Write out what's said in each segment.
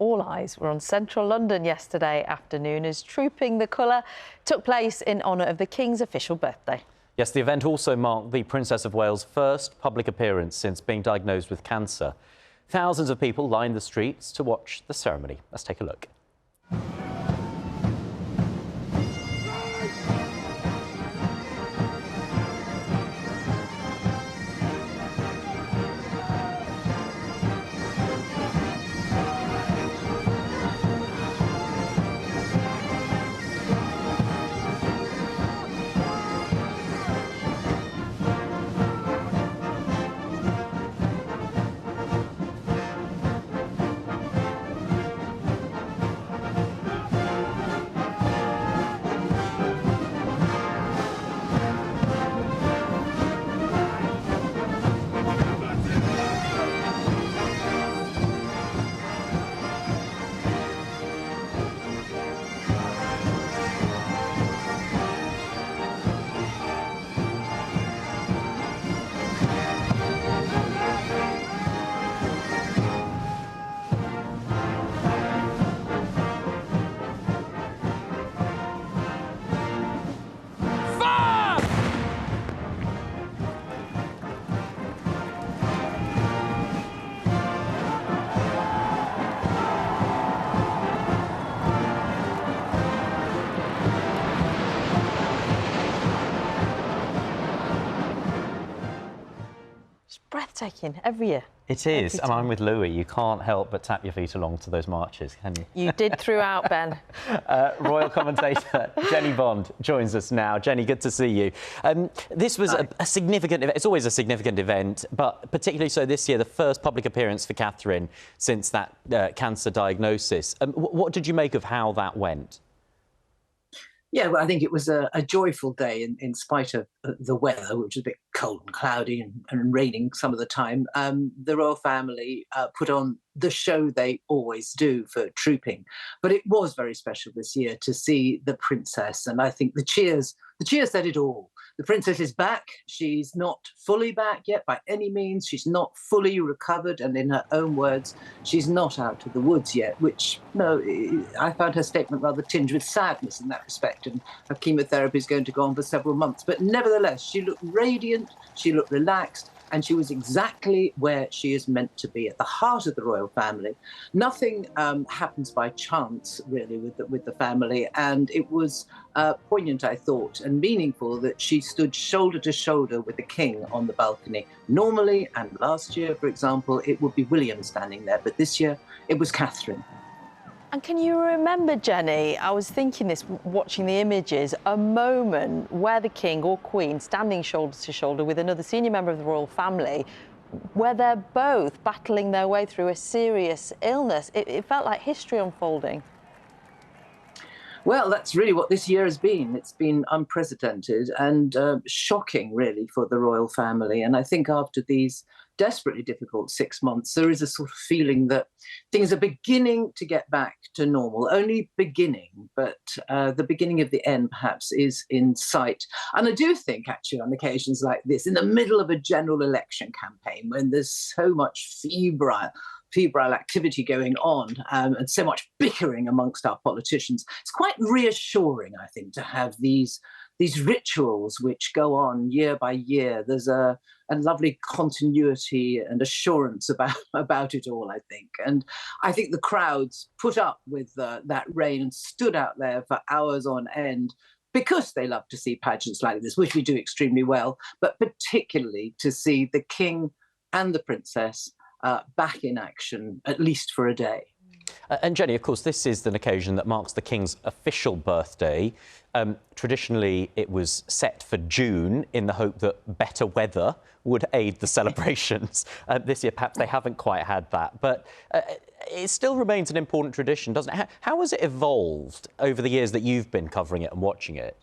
all eyes were on central London yesterday afternoon as Trooping the Colour took place in honour of the King's official birthday. Yes, the event also marked the Princess of Wales' first public appearance since being diagnosed with cancer. Thousands of people lined the streets to watch the ceremony. Let's take a look. Breathtaking every year. It is, and I'm with Louis. You can't help but tap your feet along to those marches, can you? You did throughout, Ben. Royal commentator Jennie Bond joins us now. Jennie, good to see you. This was a significant event. It's always a significant event, but particularly so this year, the first public appearance for Catherine since that cancer diagnosis. What did you make of how that went? Yeah, well, I think it was a joyful day in spite of the weather, which was a bit cold and cloudy and raining some of the time. The royal family put on the show they always do for trooping. But it was very special this year to see the princess. And I think the cheers said it all. The princess is back. She's not fully back yet by any means. She's not fully recovered. And in her own words, she's not out of the woods yet, which, no, I found her statement rather tinged with sadness in that respect. And her chemotherapy is going to go on for several months. But nevertheless, she looked radiant, she looked relaxed, and she was exactly where she is meant to be, at the heart of the royal family. Nothing happens by chance, really, with the family, and it was poignant, I thought, and meaningful that she stood shoulder to shoulder with the king on the balcony. Normally, and last year, for example, it would be William standing there, but this year it was Catherine. And can you remember, Jennie, I was thinking this, watching the images, a moment where the King or Queen standing shoulder to shoulder with another senior member of the royal family, where they're both battling their way through a serious illness. It felt like history unfolding. Well, that's really what this year has been. It's been unprecedented and shocking, really, for the royal family. And I think after these desperately difficult 6 months, there is a sort of feeling that things are beginning to get back to normal. Only beginning, but the beginning of the end, perhaps, is in sight. And I do think, actually, on occasions like this, in the middle of a general election campaign, when there's so much febrile activity going on and so much bickering amongst our politicians, it's quite reassuring, I think, to have these rituals which go on year by year. There's a lovely continuity and assurance about it all, I think. And I think the crowds put up with that rain and stood out there for hours on end because they love to see pageants like this, which we do extremely well, but particularly to see the king and the princess back in action, at least for a day. And Jennie, of course, this is an occasion that marks the King's official birthday. Traditionally, it was set for June in the hope that better weather would aid the celebrations. This year, perhaps they haven't quite had that, but it still remains an important tradition, doesn't it? How has it evolved over the years that you've been covering it and watching it?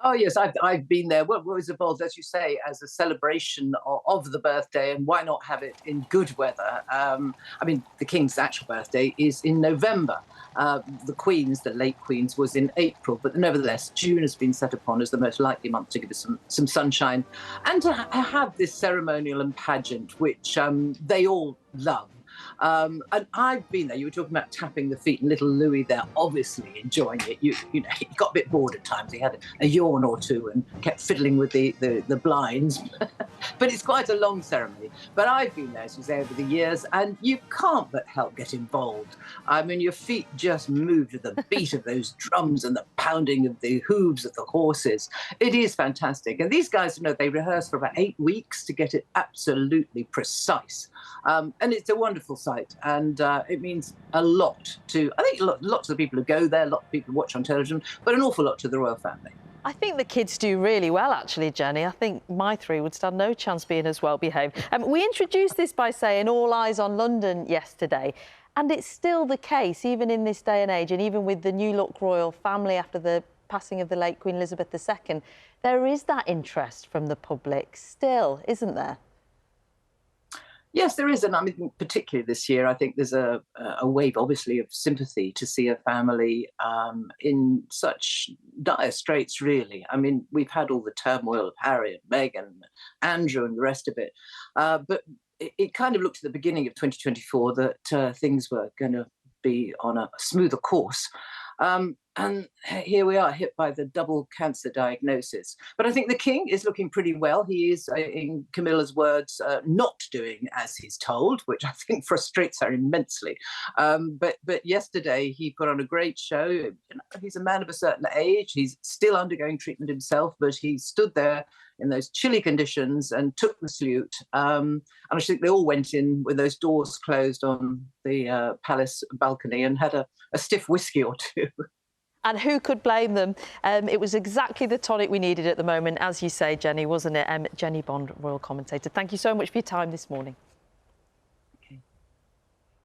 Oh, yes, I've been there. Well, it was evolved, as you say, as a celebration of the birthday, and why not have it in good weather? I mean, the King's actual birthday is in November. The Queen's, the late Queen's, was in April, but nevertheless, June has been set upon as the most likely month to give us some sunshine, and to have this ceremonial and pageant, which they all love. And I've been there. You were talking about tapping the feet, and little Louis there, obviously enjoying it. You know, he got a bit bored at times. He had a yawn or two and kept fiddling with the blinds. But it's quite a long ceremony. But I've been there, as you say, over the years, and you can't but help get involved. I mean, your feet just move to the beat of those drums and the pounding of the hooves of the horses. It is fantastic. And these guys, you know, they rehearse for about 8 weeks to get it absolutely precise. And it's a wonderful sight. And it means a lot to, I think, lots of the people who go there, a lot of people who watch on television, but an awful lot to the royal family. I think the kids do really well, actually, Jenny. I think my 3 would stand no chance being as well behaved. We introduced this by saying all eyes on London yesterday, and it's still the case, even in this day and age, and even with the new look royal family after the passing of the late Queen Elizabeth II, there is that interest from the public still, isn't there? Yes, there is, and I mean, particularly this year, I think there's a wave, obviously, of sympathy to see a family in such dire straits, really. I mean, we've had all the turmoil of Harry and Meghan, Andrew and the rest of it, but it kind of looked at the beginning of 2024 that things were going to be on a smoother course. And here we are, hit by the double cancer diagnosis. But I think the king is looking pretty well. He is, in Camilla's words, not doing as he's told, which I think frustrates her immensely. But yesterday he put on a great show. You know, he's a man of a certain age. He's still undergoing treatment himself, but he stood there in those chilly conditions and took the salute. And I think they all went in with those doors closed on the palace balcony and had a stiff whiskey or two. And who could blame them? It was exactly the tonic we needed at the moment, as you say, Jenny, wasn't it? Jennie Bond, royal commentator. Thank you so much for your time this morning.